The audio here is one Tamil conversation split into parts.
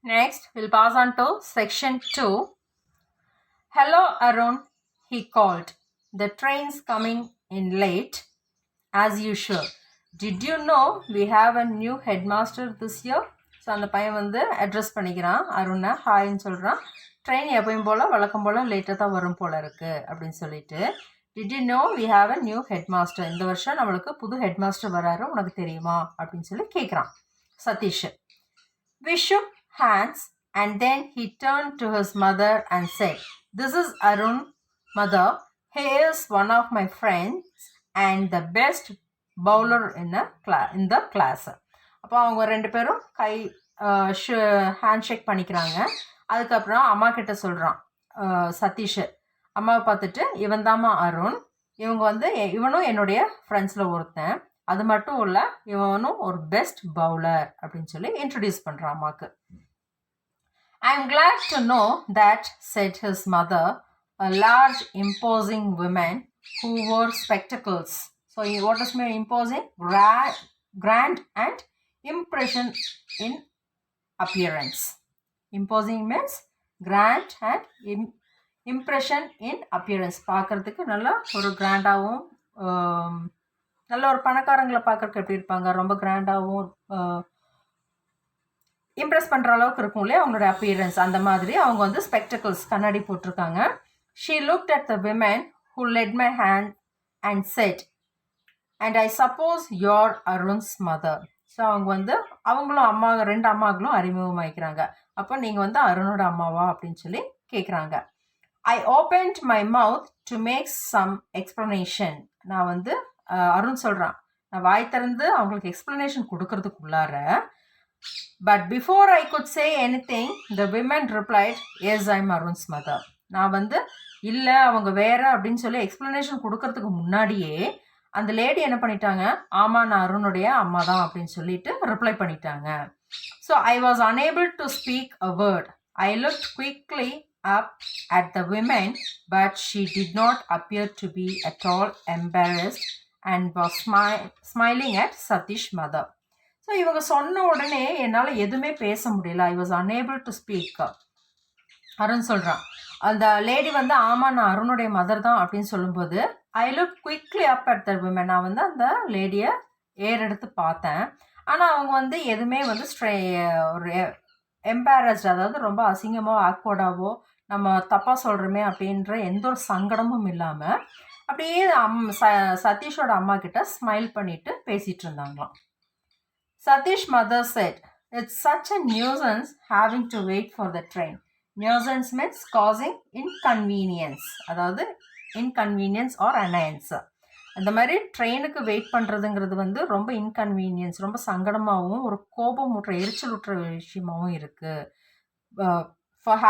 Next, we'll pass on to section 2. Hello, Arun, he called. The train's coming in late, as usual. Did you know we have a new headmaster this year? So அந்த பையன் வந்து அட்ரஸ் பண்ணிக்கிறான் அருணை ஹாய்ன்னு சொல்கிறான். ட்ரெயின் எப்பயும் போல் வழக்கம் போல் லேட்டாக தான் வரும் போல் இருக்குது அப்படின்னு சொல்லிட்டு. Did you know we have a new headmaster, இந்த வருஷம் நம்மளுக்கு புது ஹெட் மாஸ்டர் வராரு, உனக்கு தெரியுமா அப்படின்னு சொல்லி கேட்குறான் Satish. We shook hands and then he turned to his mother and said, "This is Arun, mother. He is one of my friends and the best bowler in the class." அப்போ அவங்க ரெண்டு பேரும் ஹேண்ட் ஷேக் பண்ணிக்கிறாங்க. அதுக்கப்புறம் அம்மா கிட்ட சொல்கிறான் சதீஷ். அம்மாவை பார்த்துட்டு, இவன் தாம்மா அருண், இவங்க வந்து இவனும் என்னுடைய ஃப்ரெண்ட்ஸில் ஒருத்தன், அது மட்டும் இல்லை இவனும் ஒரு பெஸ்ட் பவுலர் அப்படின்னு சொல்லி இன்ட்ரடியூஸ் பண்ணுறான் அம்மாவுக்கு. "I am glad to know that," said his mother, a large imposing woman who wore spectacles. So what does mean imposing? Grand and impression in appearance. Imposing means grand and impression in appearance. பார்க்கறதுக்கு நல்லா ஒரு கிராண்டாகவும் நல்ல ஒரு பணக்காரங்களை பார்க்கறதுக்கு எப்படி இருப்பாங்க, ரொம்ப கிராண்டாகவும் இம்ப்ரெஸ் பண்ணுற அளவுக்கு இருக்கும் இல்லையா அவங்களோட அப்பியரன்ஸ், அந்த மாதிரி அவங்க வந்து ஸ்பெக்டக்கிள்ஸ் கண்ணாடி போட்டிருக்காங்க. She looked at the women who led my hand and said, "And I suppose you're Arun's mother." So அவங்க வந்து அவங்களும் அம்மா, ரெண்டு அம்மாக்களும் அறிமுகமாகிக்கிறாங்க. அப்போ நீங்கள் வந்து அருணோட அம்மாவா அப்படின்னு சொல்லி கேட்குறாங்க. I opened my mouth to make some explanation. நான் வந்து அருண் சொல்கிறான், நான் வாய் திறந்து அவங்களுக்கு explanation கொடுக்கறதுக்குள்ளார, but before I could say anything, the women replied, "Yes, I'm Arun's mother." நான் வந்து இல்லை அவங்க வேற அப்படின்னு சொல்லி எக்ஸ்ப்ளனேஷன் கொடுக்கறதுக்கு முன்னாடியே அந்த லேடி என்ன பண்ணிட்டாங்க, ஆமாம் நான் அருணுடைய அம்மா தான் அப்படின்னு சொல்லிட்டு ரிப்ளை பண்ணிட்டாங்க. So I was unable to speak a word. I looked quickly up at the women, but she did not appear to be at all embarrassed and was smiling at Satish mother. So இவங்க சொன்ன உடனே என்னால் எதுவுமே பேச முடியல. I was unable to speak. Arun சொல்கிறான், அந்த லேடி வந்து ஆமாம் நான் அருணுடைய மதர் தான் அப்படின்னு சொல்லும்போது, I looked quickly up at the women. நான் வந்து அந்த லேடியை ஏறெடுத்து பார்த்தேன். ஆனால் அவங்க வந்து எதுவுமே வந்து ஒரு எம்பாரஸ்ட், அதாவது ரொம்ப அசிங்கமோ ஆக்வர்டாவோ நம்ம தப்பாக சொல்கிறோமே அப்படின்ற எந்த ஒரு சங்கடமும் இல்லாமல் அப்படியே சதீஷோட அம்மா கிட்ட ஸ்மைல் பண்ணிட்டு பேசிகிட்டு இருந்தாங்களாம். Satish mother said, "It's such a nuisance having to wait for the train." Nuisance means causing inconvenience, அதாவது inconvenience or annoyance. அந்த மாதிரி ட்ரெயினுக்கு வெயிட் பண்ணுறதுங்கிறது வந்து ரொம்ப இன்கன்வீனியன்ஸ், ரொம்ப சங்கடமாகவும் ஒரு கோபம் ஊட்டுற எரிச்சல் ஊட்டுற விஷயமாகவும் இருக்குது. For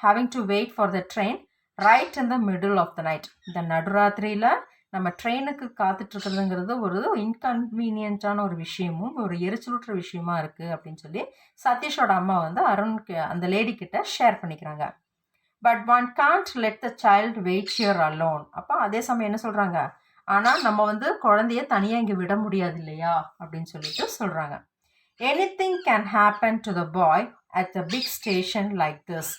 having to wait for the train right in the middle of the night. இந்த நடுராத்திரியில் நம்ம ட்ரெயினுக்கு காத்துட்ருக்கிறதுங்கிறது ஒரு இன்கன்வீனியன்ட்டான ஒரு விஷயமும் ஒரு எரிச்சலுற்ற விஷயமா இருக்குது அப்படின்னு சொல்லி சதீஷோட அம்மா வந்து அருணுக்கு அந்த லேடி கிட்ட ஷேர் பண்ணிக்கிறாங்க. But one can't let the child wait here alone. அப்போ அதே சமயம் என்ன சொல்கிறாங்க, ஆனால் நம்ம வந்து குழந்தைய தனியாக இங்கே விட முடியாது இல்லையா அப்படின்னு சொல்லிட்டு சொல்கிறாங்க. "Anything can happen to the boy at the big station like this.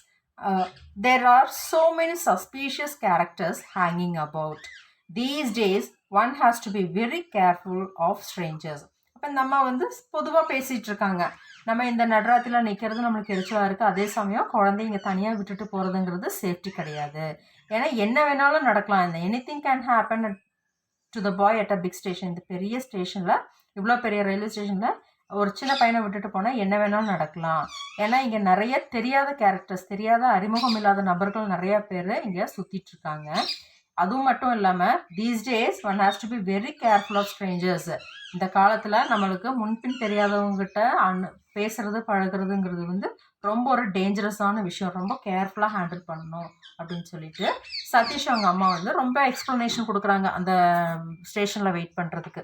There are so many suspicious characters hanging about. These days one has to be very careful of strangers." அப்போ இந்த அம்மா வந்து பொதுவாக பேசிகிட்டு இருக்காங்க, நம்ம இந்த நடுராத்திரியில் நிற்கிறது நம்மளுக்கு எரிச்சலாக இருக்குது, அதே சமயம் குழந்தைங்க தனியாக விட்டுட்டு போகிறதுங்கிறது சேஃப்டி கிடையாது, ஏன்னா என்ன வேணாலும் நடக்கலாம். இந்த anything can happen to the boy at a big station. இந்த பெரிய ஸ்டேஷனில், இவ்வளோ பெரிய ரயில்வே ஸ்டேஷனில் ஒரு சின்ன பையனை விட்டுட்டு போனால் என்ன வேணாலும் நடக்கலாம், ஏன்னா இங்கே நிறைய தெரியாத கேரக்டர்ஸ், தெரியாத அறிமுகம் இல்லாத நபர்கள் நிறையா பேர் இங்கே சுற்றிட்டுருக்காங்க. அதுவும் மட்டும் இல்லாமல் these days one has to be very careful of strangers. இந்த காலத்தில் நம்மளுக்கு முன்பின் தெரியாதவங்ககிட்ட பேசுறது பழகிறதுங்கிறது வந்து ரொம்ப ஒரு டேஞ்சரஸான விஷயம், ரொம்ப கேர்ஃபுல்லாக ஹேண்டில் பண்ணணும் அப்படின்னு சொல்லிட்டு சதீஷ் அவங்க அம்மா வந்து ரொம்ப எக்ஸ்ப்ளனேஷன் கொடுக்குறாங்க அந்த ஸ்டேஷனில் வெயிட் பண்ணுறதுக்கு.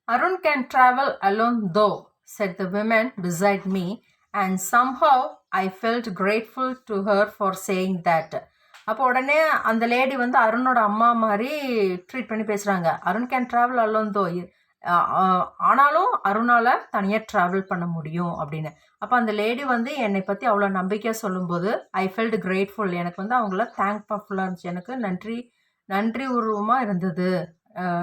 "Arun can travel alone though," said the woman beside me, and somehow I felt grateful to her for saying that. அப்போ உடனே அந்த லேடி வந்து அருணோட அம்மா மாதிரி ட்ரீட் பண்ணி பேசுகிறாங்க. "அருண் கேன் ட்ராவல் அலோன் தோ." ஆனாலும் அருணால தனியாக ட்ராவல் பண்ண முடியும் அப்படின்னு. அப்போ அந்த லேடி வந்து என்னை பற்றி அவ்வளோ நம்பிக்கையாக சொல்லும்போது ஐ ஃபெல்ட் கிரேட்ஃபுல். எனக்கு வந்து அவங்கள தேங்க்ஃபுல்லாக இருந்துச்சு. எனக்கு நன்றி உருவமாக இருந்தது.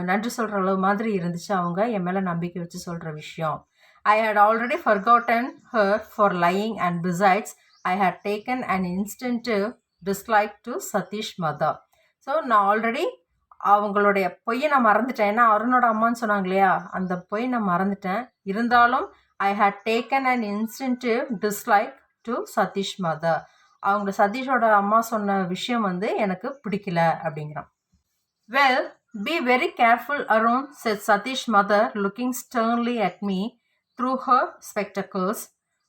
நன்றி சொல்கிற அளவு மாதிரி இருந்துச்சு அவங்க என் மேலே நம்பிக்கை வச்சு சொல்கிற விஷயம். I had already forgotten her for lying, and besides, I had taken an instinctive dislike to Satish mother. So நான் ஆல்ரெடி அவங்களுடைய பொய்யை நான் மறந்துட்டேன். ஏன்னா அருணோட அம்மான்னு சொன்னாங்க இல்லையா, அந்த பொய் நான் மறந்துட்டேன். இருந்தாலும் I had taken an instinctive dislike to Satish mother. அவங்க சதீஷோட அம்மா சொன்ன விஷயம் வந்து எனக்கு பிடிக்கல அப்படிங்கிறான். Well, be very careful, Arun, said Satish mother, looking sternly at me through her spectacles.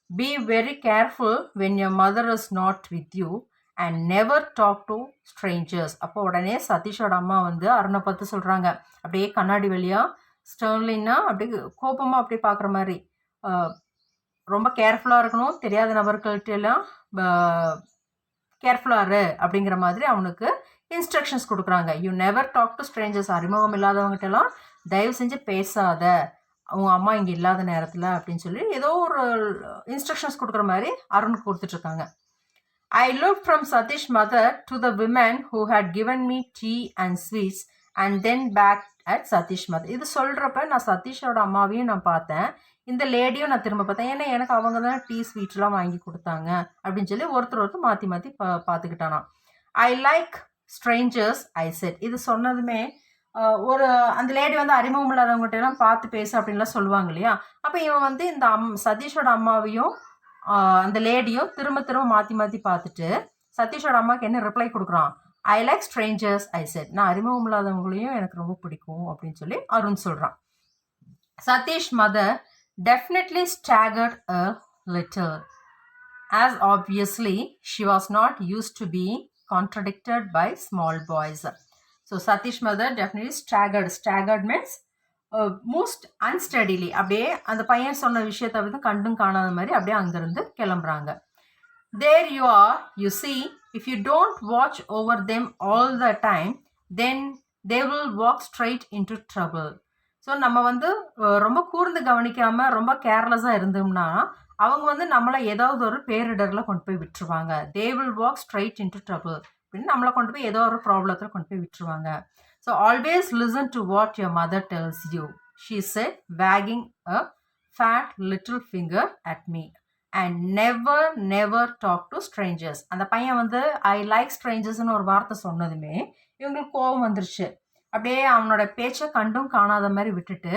Be very careful when your mother is not with you and never talk to strangers. அப்போ உடனே சதீஷோட அம்மா வந்து அருணை பார்த்து சொல்கிறாங்க, அப்படியே கண்ணாடி வழியாக ஸ்டர்ன்லின்னா அப்படியே கோபமாக அப்படியே பார்க்குற மாதிரி, ரொம்ப கேர்ஃபுல்லாக இருக்கணும், தெரியாத நபர்கள்ட்ட எல்லாம் கேர்ஃபுல்லாக இரு அப்படிங்கிற மாதிரி அவனுக்கு இன்ஸ்ட்ரக்ஷன்ஸ் கொடுக்குறாங்க. You never talk to strangers. அறிமுகம் இல்லாதவங்ககிட்டலாம் தயவு செஞ்சு பேசாத, அவங்க அம்மா இங்கே இல்லாத நேரத்தில் அப்படின்னு சொல்லி ஏதோ ஒரு இன்ஸ்ட்ரக்ஷன்ஸ் கொடுக்குற மாதிரி அருணுக்கு கொடுத்துட்ருக்காங்க. I looked from Satish mother to the women who had given me tea and sweets and then back at Satish mother. இது சொல்கிறப்ப நான் சதீஷோட அம்மாவையும் நான் பார்த்தேன், இந்த லேடியும் நான் திரும்ப பார்த்தேன். ஏன்னா எனக்கு அவங்க தான் டீ ஸ்வீட்லாம் வாங்கி கொடுத்தாங்க அப்படின்னு சொல்லி ஒருத்தர் மாற்றி பார்த்துக்கிட்டானா. I like strangers I said. இது சொன்னதுமே ஒரு அந்த லேடி வந்து அறிமுகம் இல்லாதவங்ககிட்ட எல்லாம் பார்த்து பேச அப்படின்லாம் சொல்லுவாங்க இல்லையா. அப்போ இவன் வந்து இந்த சதீஷோட அம்மாவையும் அந்த லேடியும் திரும்ப மாற்றி பார்த்துட்டு சதீஷோட அம்மாவுக்கு என்ன ரிப்ளை கொடுக்குறான், ஐ லைக் ஸ்ட்ரேஞ்சர்ஸ் ஐ செட். நான் அறிமுகம் இல்லாதவங்களையும் எனக்கு ரொம்ப பிடிக்கும் அப்படின்னு சொல்லி அருண் சொல்கிறான். Satish mother definitely staggered a little, as obviously she was not used to being contradicted by small boys. So Satish mother definitely staggered means most unsteadily. அப்படியே அந்த பையன் சொன்ன விஷயத்தை வந்து கண்டும் காணாத மாதிரி அப்படியே அங்கிருந்து கிளம்புறாங்க. There you are, you see, if you don't watch over them all the time, then they will walk straight into trouble. So நம்ம வந்து ரொம்ப கூர்ந்து கவனிக்காமல் ரொம்ப கேர்லெஸ்ஸாக இருந்தோம்னா அவங்க வந்து நம்மளை ஏதாவது ஒரு பேரிடரில் கொண்டு போய் விட்டுருவாங்க. They will walk straight into trouble அப்படின்னு நம்மளை கொண்டு போய் ஏதோ ஒரு ப்ராப்ளத்தில் கொண்டு போய் விட்டுருவாங்க. So always listen to what your mother tells you, she said, wagging a fat little finger at me, and never talk to strangers. அந்த பையன் வந்து ஐ லைக் ஸ்ட்ரேஞ்சர்ஸ்னு ஒரு வார்த்தை சொன்னதுமே இவங்களுக்கு கோபம் வந்துருச்சு. அப்படியே அவனோட பேச்சை கண்டும் காணாத மாதிரி விட்டுட்டு,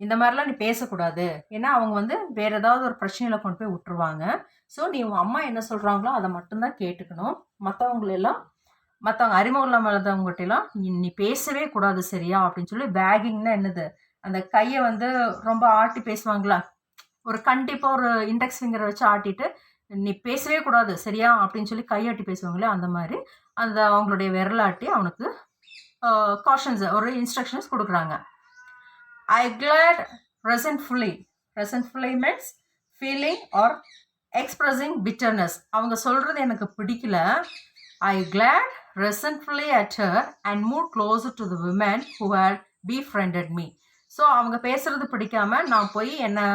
இந்த மாதிரிலாம் நீ பேசக்கூடாது, ஏன்னா அவங்க வந்து வேறு ஏதாவது ஒரு பிரச்சனையில் கொண்டு போய் விட்டுருவாங்க. ஸோ நீ உங்கள் அம்மா என்ன சொல்கிறாங்களோ அதை மட்டும்தான் கேட்டுக்கணும். மற்றவங்க அறிமுகம் இல்லாதவங்ககிட்டலாம் நீ பேசவே கூடாது, சரியா அப்படின்னு சொல்லி. வேகிங்னா என்னது, அந்த கையை வந்து ரொம்ப ஆட்டி பேசுவாங்களா, ஒரு கண்டிப்பாக ஒரு இண்டெக்ஸ் ஃபிங்கரை வச்சு ஆட்டிட்டு நீ பேசவே கூடாது சரியா அப்படின்னு சொல்லி கையாட்டி பேசுவாங்களே, அந்த மாதிரி அந்த அவங்களுடைய விரலாட்டி அவனுக்கு காஷன்ஸ் ஒரு இன்ஸ்ட்ரக்ஷன்ஸ் கொடுக்குறாங்க. I glared resentfully means feeling or expressing bitterness. அவங்க சொல்கிறது எனக்கு பிடிக்கல. I glared resentfully at her and move closer to the women who had befriended me. So அவங்க பேசுறது பிடிக்காம நான் போய் என்னை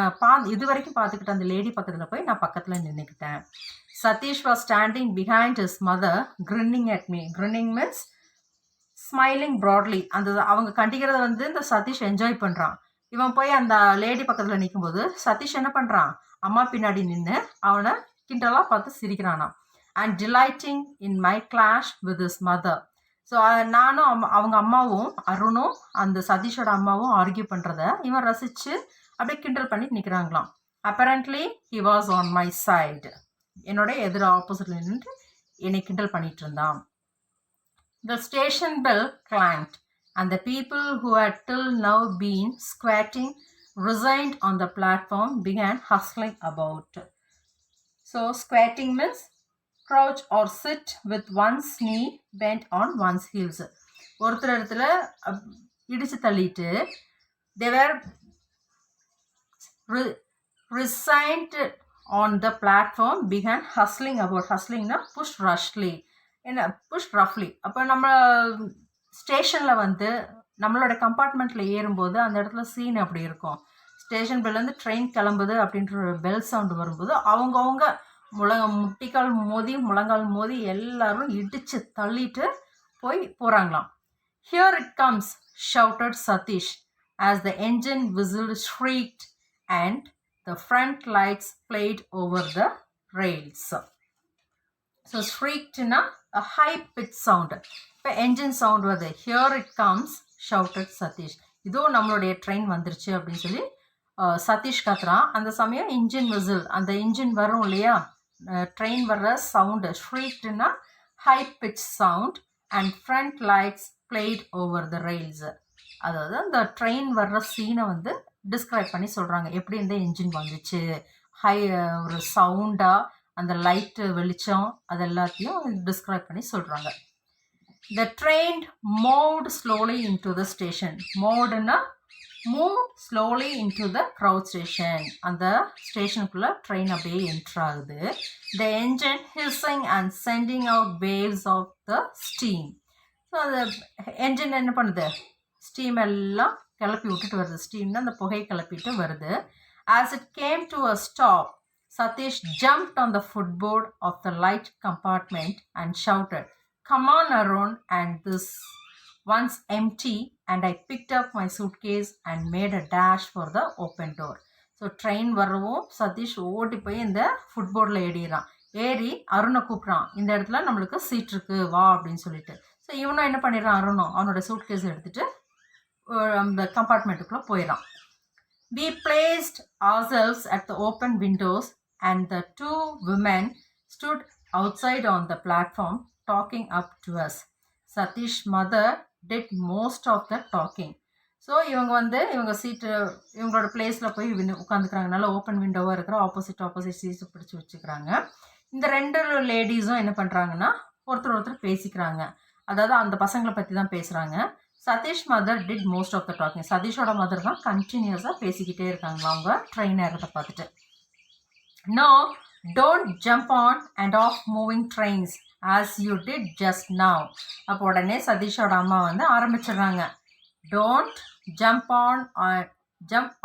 இது வரைக்கும் பார்த்துக்கிட்ட அந்த லேடி பக்கத்தில் போய் நான் பக்கத்தில் நின்றுக்கிட்டேன். Satish was standing behind his mother grinning at me. Grinning means smiling broadly. அந்த அவங்க கண்டிக்கிறத வந்து இந்த சதீஷ் என்ஜாய் பண்ணுறான். இவன் போய் அந்த லேடி பக்கத்தில் நிற்கும்போது சதீஷ் என்ன பண்ணுறான், அம்மா பின்னாடி நின்று அவனை கிண்டலாக பார்த்து சிரிக்கிறானா. And delighting in my clash with his mother. So நானும் அவங்க அம்மாவும் அருணும் அந்த சதீஷோட அம்மாவும் ஆர்கியூ பண்ணுறத இவன் ரசித்து அப்படியே கிண்டல் பண்ணிட்டு நிற்கிறாங்களாம். Apparently he was on my side. என்னோட எதிர ஆப்போசிட்டில் நின்று என்னை கிண்டல் பண்ணிட்டு இருந்தான். The station bell clanged, and the people who had till now been squatting resigned on the platform began hustling about. So squatting means crouch or sit with one's knee bent on one's heels. ஒருத்தர் இடத்துல இடிச்சு தள்ளிட்டு they were resigned on the platform began hustling about. Hustling na push roughly. அப்போ நம்ம ஸ்டேஷனில் வந்து நம்மளோட கம்பார்ட்மெண்ட்டில் ஏறும்போது அந்த இடத்துல சீன் அப்படி இருக்கும். ஸ்டேஷன் பெல்லேருந்து ட்ரெயின் கிளம்புது அப்படின்ற ஒரு பெல் சவுண்டு வரும்போது அவங்கவுங்க முட்டிக்கால் மோதி முழங்கால் மோதி எல்லாரும் இடித்து தள்ளிட்டு போகிறாங்களாம். Here it comes, shouted Satish as the engine whistled, shrieked, and the front lights played over the rails. So shrieked-na a high-pitched sound. இப்போ engine sound வருது. Here it comes, shouted Satish. இதோ நம்மளுடைய ட்ரெயின் வந்துருச்சு அப்படின்னு சொல்லி சதீஷ் கத்துறான். அந்த சமயம் இன்ஜின் விசில், அந்த இன்ஜின் வரும் இல்லையா, ட்ரெயின் வர்ற சவுண்டு. ஷ்ரீக்டுனா high pitch sound and front lights played over the rails. அதாவது அந்த ட்ரெயின் வர்ற சீனை வந்து டிஸ்கிரைப் பண்ணி சொல்கிறாங்க. எப்படி இந்த இன்ஜின் வந்துச்சு, ஹை ஒரு சவுண்டாக அந்த லைட்டு வெளிச்சம் அது எல்லாத்தையும் டிஸ்கிரைப் பண்ணி சொல்கிறாங்க. The train moved slowly into the station. Movedனா move slowly into the crowd station. அந்த ஸ்டேஷனுக்குள்ளே ட்ரெயின் அப்படியே என்ட்ரு ஆகுது. The engine hissing and sending out waves of the steam. So அந்த என்ஜின் என்ன பண்ணுது, ஸ்டீம் எல்லாம் கிளப்பி விட்டுட்டு வருது. ஸ்டீம்னா அந்த புகை கிளப்பிட்டு வருது. As it came to a stop, Satish jumped on the footboard of the light compartment and shouted, "Come on, Arun, and this one's empty," and I picked up my suitcase and made a dash for the open door. So train வரவும் சதீஷ் ஓடி போய் இந்த ஃபுட்போர்டில் ஏறிடுறான். ஏறி அருணை கூப்பிட்றான், இந்த இடத்துல நம்மளுக்கு சீட் இருக்கு வா அப்படின்னு சொல்லிட்டு. ஸோ இவனும் என்ன பண்ணிடுறான், அருணும் அவனோட சூட்கேஸ் எடுத்துகிட்டு அந்த கம்பார்ட்மெண்ட்டுக்குள்ளே போயிடறான். We placed ourselves at the open windows and the two women stood outside on the platform talking up to us. Satish's mother did most of the talking. So இவங்க சீட்டு இவங்களோட பிளேஸில் போய் உட்காந்துக்கிறாங்க. நல்லா ஓப்பன் விண்டோவாக இருக்கிற ஆப்போசிட் சீட்ஸை பிடிச்சி வச்சுக்கிறாங்க. இந்த ரெண்டு லேடிஸும் என்ன பண்ணுறாங்கன்னா ஒருத்தர் பேசிக்கிறாங்க. அதாவது அந்த பசங்களை பற்றி தான் பேசுகிறாங்க. Satish mother did most of the talking. சதீஷோட மதர் தான் கண்டினியூஸாக பேசிக்கிட்டே இருக்காங்களா அவங்க ட்ரெயின் ஏறதை பார்த்துட்டு. No, don't jump on and off moving trains as you did just now. அப்போ உடனே சதீஷோட அம்மா ஆரம்பிச்சிடுறாங்க. Don't jump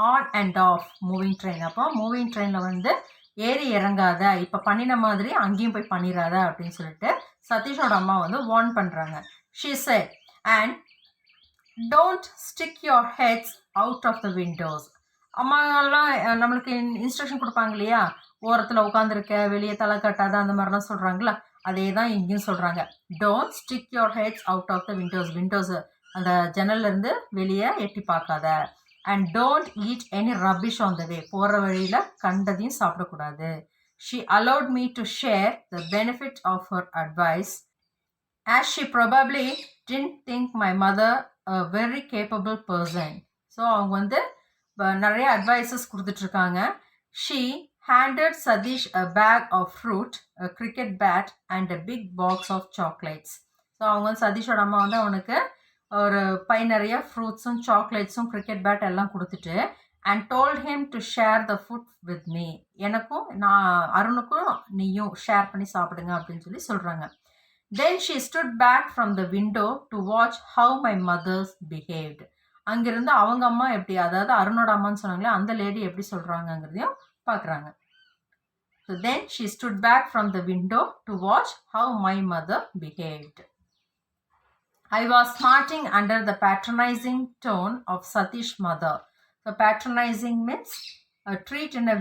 on and off moving train. அப்போ மூவிங் ட்ரெயினில் ஏறி இறங்காத, இப்போ பண்ணின மாதிரி அங்கேயும் போய் பண்ணிடாத அப்படின்னு சொல்லிட்டு சதீஷோட அம்மா வார்ன் பண்ணுறாங்க. She said, and don't stick your heads out of the windows. அம்மாலாம் நம்மளுக்கு இன்ஸ்ட்ரக்ஷன் கொடுப்பாங்க இல்லையா, ஓரத்தில் உட்காந்துருக்க, வெளியே தலை கட்டாத, அந்த மாதிரிலாம் சொல்கிறாங்களா, அதே தான் இங்கேயும் சொல்கிறாங்க. Don't stick your heads out of the windows. அந்த ஜன்னல்லேருந்து வெளியே எட்டி பார்க்காத. And don't eat any rubbish on the way. போகிற வழியில் கண்டதையும் சாப்பிடக்கூடாது. She allowed me to share the benefit of her advice, as she probably didn't think my mother a very capable person. So அவங்க நிறைய அட்வைசஸ் கொடுத்துட்ருக்காங்க. She handed Satish a bag of fruit, a cricket bat, and a big box of chocolates. So அவங்க சதீஷோட அம்மா அவனுக்கு ஒரு பை நிறைய ஃப்ரூட்ஸும் சாக்லேட்ஸும் கிரிக்கெட் பேட் எல்லாம் கொடுத்துட்டு and told him to share the food with me. எனக்கும் அருணுக்கும் நீயும் ஷேர் பண்ணி சாப்பிடுங்க அப்படின்னு சொல்கிறாங்க. Then she stood back from the window to watch how my mothers behaved. அங்கிருந்து அவங்க அம்மா எப்படி, அதாவது அருணோட அம்மான்னு சொன்னாங்களே அந்த லேடி எப்படி சொல்கிறாங்கங்கிறதையும் பார்க்குறாங்க. So then she stood back from the window to watch how my mother behaved. I was smarting under the patronizing tone of Satish's mother. So patronizing means treat in a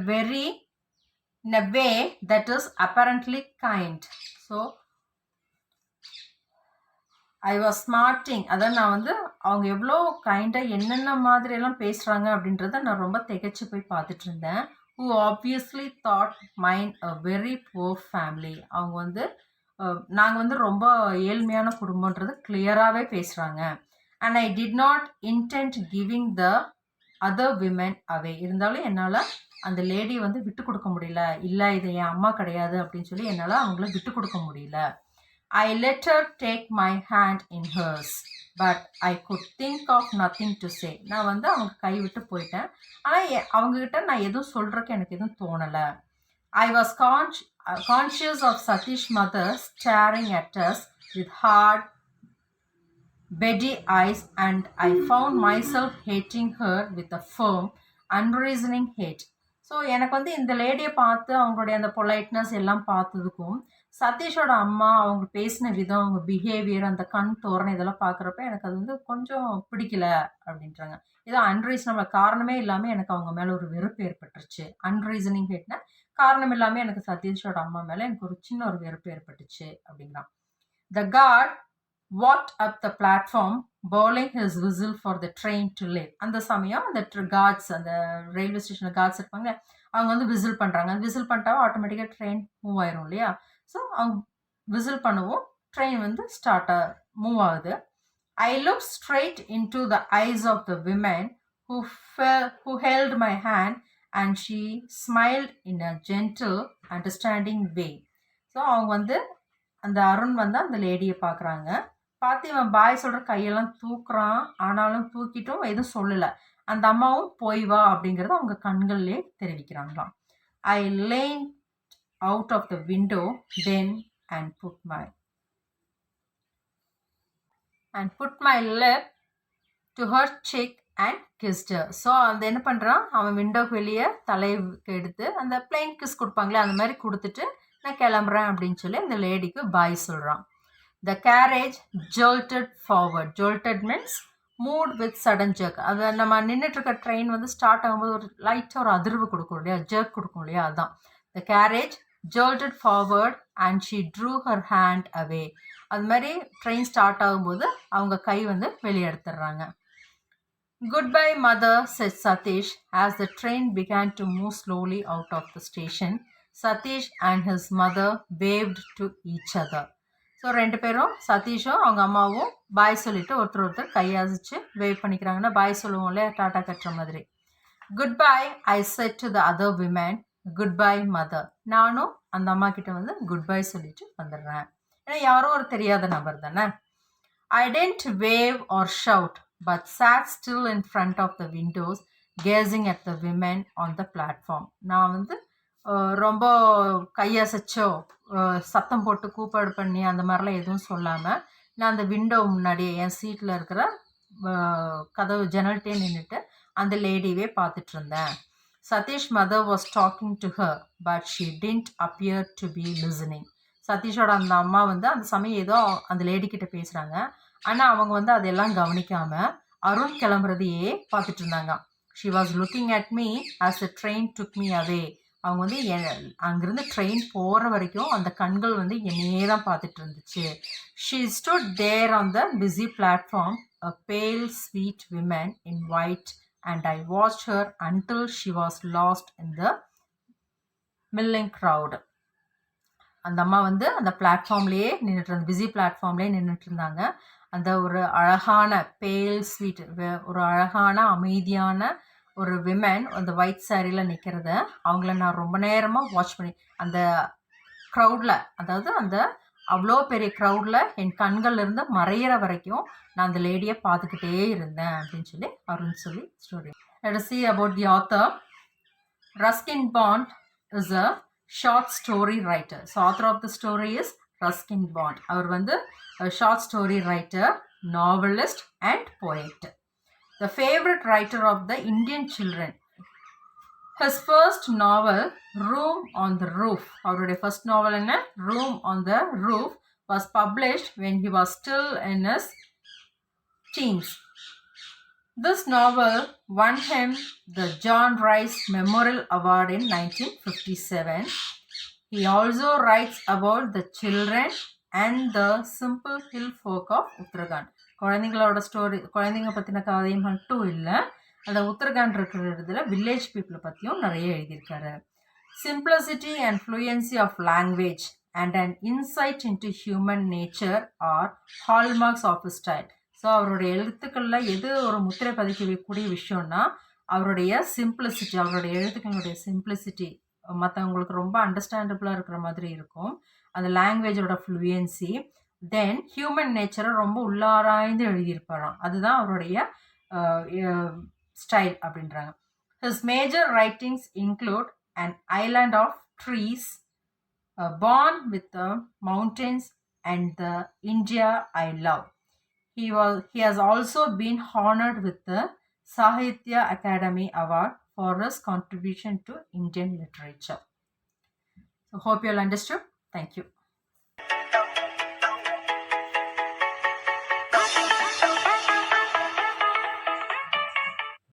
way that is apparently kind. So I was smarting. அதான் நான் அவங்க எவ்வளோ கைண்டாக என்னென்ன மாதிரியெல்லாம் பேசுகிறாங்க அப்படின்றத நான் ரொம்ப திகைச்சு போய் பார்த்துட்டு இருந்தேன். Who obviously thought mine a very poor family. அவங்க நாங்கள் ரொம்ப ஏழ்மையான குடும்பன்றது கிளியராகவே பேசுகிறாங்க. And I did not intend giving the other women away. இருந்தாலும் என்னால் அந்த லேடி விட்டு கொடுக்க முடியல. இல்லை இது என் அம்மா கிடையாது அப்படின்னு சொல்லி என்னால் அவங்கள விட்டு கொடுக்க முடியல. I let her take my hand in hers but I could think of nothing to say. நான் அவங்க கை விட்டு போயிட்டேன். ஆனால் அவங்கக்கிட்ட நான் எதுவும் சொல்கிறக்கு எனக்கு எதுவும் தோணலை. I was conscious of Satish's mother staring at us with hard beady eyes, and I found myself hating her with a firm, unreasoning hate. So எனக்கு வந்து இந்த லேடியை பார்த்து அவங்களுடைய அந்த பொலைட்னஸ் எல்லாம் பார்த்ததுக்கும் சதீஷோட அம்மா அவங்க பேசின விதம், அவங்க பிஹேவியர், அந்த கண் தோரணை இதெல்லாம் பார்க்குறப்ப எனக்கு அது வந்து கொஞ்சம் பிடிக்கல அப்படின்றாங்க. ஏதோ அன்ரீசனபிள் காரணமே இல்லாமல் எனக்கு அவங்க மேலே ஒரு வெறுப்பு ஏற்பட்டுருச்சு. அன்ரீசனிங் ஹேட்னா காரணம் இல்லாமல் எனக்கு சதீஷோட அம்மா மேலே எனக்கு ஒரு சின்ன ஒரு வெறுப்பு ஏற்பட்டுச்சு அப்படிங்கிறான். The guard walked up the platform, bowling his whistle for the train to leave. அந்த சமயம் அந்த கார்ட்ஸ், அந்த ரயில்வே ஸ்டேஷனில் கார்ட்ஸ் இருப்பாங்க, அவங்க வந்து விசில் பண்ணுறாங்க. அந்த விசில் பண்ணிட்டாவும் ஆட்டோமேட்டிக்காக ட்ரெயின் மூவ் ஆயிரும் இல்லையா? ஸோ அவங்க விசில் பண்ணவும் ட்ரெயின் வந்து மூவ் ஆகுது. I looked straight into the eyes of the woman who held my hand, and she smiled in a gentle, understanding way. So அவங்க வந்து அந்த அருண் வந்து அந்த லேடியை பார்க்குறாங்க. பார்த்து இவன் பாய் சொல்கிற கையெல்லாம் தூக்குறான். ஆனாலும் தூக்கிட்டும் எதுவும் சொல்லலை. அந்த அம்மாவும் போய் வா அப்படிங்கிறத அவங்க கண்கள்லேயே தெரிவிக்கிறாங்களாம். I leaned out of the window then and put my lip to her cheek and kissed her. So அந்த என்ன பண்ணுறான், அவன் விண்டோக்கு வெளியே தலைக்கு எடுத்து அந்த பிளெயின் கிஸ் கொடுப்பாங்களே அந்த மாதிரி கொடுத்துட்டு நான் கிளம்புறேன் அப்படின்னு சொல்லி அந்த லேடிக்கு பாய் சொல்கிறான். The carriage jolted forward. Jolted means moved with sudden jerk. அது நம்ம நின்றுட்டு இருக்க ட்ரெயின் வந்து ஸ்டார்ட் ஆகும்போது ஒரு லைட்டாக ஒரு அதிர்வு கொடுக்கும் இல்லையா, ஜர்க் கொடுக்கும் இல்லையா, அதுதான். The carriage jolted forward and she drew her hand away. அது மாதிரி ட்ரெயின் ஸ்டார்ட் ஆகும்போது அவங்க கை வந்து வெளியே எடுத்துடுறாங்க. Goodbye, mother, said Satish as the train began to move slowly out of the station. Satish and his mother waved to each other. So ரெண்டு பேரும் சதீஷும் அவங்க அம்மாவும் பாய் சொல்லிட்டு ஒருத்தர் கையாசிச்சு வேவ் பண்ணிக்கிறாங்கன்னா பாய் சொல்லுவோம் இல்லையா, டாட்டா கட்டுற மாதிரி. Good bye I set to the other women. Good bye mother. நானும் அந்த அம்மா கிட்ட வந்து குட் பை சொல்லிட்டு வந்துடுறேன். ஏன்னா யாரோ ஒரு தெரியாத நபர் தானே. I didn't wave or shout, but sat still in front of the windows, gazing at the women on the platform. நான் வந்து ரொம்ப கையசைச்சோ சத்தம் போட்டு கூப்பாடு பண்ணி அந்த மாதிரிலாம் எதுவும் சொல்லாமல் நான் அந்த விண்டோ முன்னாடியே என் சீட்டில் இருக்கிற கதவு ஜன்னல்ட்டே நின்றுட்டு அந்த லேடியவே பார்த்துட்டு இருந்தேன். Satish mother was talking to her but she didn't appear to be listening. சதீஷோட அந்த அம்மா வந்து அந்த சமயம் ஏதோ அந்த லேடிக்கிட்ட பேசுகிறாங்க, ஆனால் அவங்க வந்து அதெல்லாம் கவனிக்காமல் அருண் கிளம்புறதையே பார்த்துட்டு இருந்தாங்க. She was looking at me as the train took me அவே. அவங்க வந்து அங்கேருந்து ட்ரெயின் போகிற வரைக்கும் அந்த கண்கள் வந்து என்னையே தான் பார்த்துட்டு இருந்துச்சு. She stood there on the busy platform, a pale sweet woman in white, and I watch her until she was lost in the milling crowd. அந்த அம்மா வந்து அந்த பிளாட்ஃபார்ம்லேயே நின்றுட்டு இருந்த பிஸி பிளாட்ஃபார்ம்லேயே நின்றுட்டு இருந்தாங்க. அந்த ஒரு அழகான பேல் ஸ்வீட், ஒரு அழகான அமைதியான ஒரு விமன் அந்த ஒயிட் சாரியில் நிற்கிறத அவங்கள நான் ரொம்ப நேரமாக வாட்ச் பண்ணி அந்த க்ரௌடில், அதாவது அந்த அவ்வளோ பெரிய க்ரௌடில் என் கண்கள்லேருந்து மறையிற வரைக்கும் நான் அந்த லேடியை பார்த்துக்கிட்டே இருந்தேன் அப்படின்னு சொல்லி அருண் சொல்லி story. Let us see about the author. Ruskin Bond is a short story writer. So author of the story is Ruskin Bond. அவர் வந்து a short story writer, novelist and poet. The favorite writer of the Indian children. His first novel, Room on the Roof, அவருடைய first novel என்ன, Room on the Roof, was published when he was still in his teens. This novel won him the John Rice Memorial Award in 1957. He also writes about the children and the simple hill folk of Uttarakhand. குழந்தைங்களோட ஸ்டோரி, குழந்தைங்க பற்றின கதை மட்டும் இல்லை, அந்த உத்தரகாண்ட் இருக்கிற இடத்துல வில்லேஜ் பீப்புளை பற்றியும் நிறைய எழுதியிருக்காரு. Simplicity and fluency of language and an insight into human nature are hallmarks of his style. So அவருடைய எழுத்துக்களில் எது ஒரு முத்திரை பதிக்கக்கூடிய விஷயம்னா அவருடைய சிம்பிளிசிட்டி, அவருடைய எழுத்துக்களுடைய சிம்பிளிசிட்டி மற்றவங்களுக்கு ரொம்ப அண்டர்ஸ்டாண்டபிளாக இருக்கிற மாதிரி இருக்கும். அந்த லாங்குவேஜோட ஃப்ளூயன்சி, தென் ஹியூமன் நேச்சரை ரொம்ப உள்ளாராய்ந்து எழுதியிருப்பாராம். அதுதான் அவருடைய ஸ்டைல் அப்படின்றாங்க. His major writings include An Island of Trees, Born with the Mountains, and the India I Love. He has also been honored with the Sahitya Academy Award for his contribution to Indian literature. So hope you all understood. Thank you.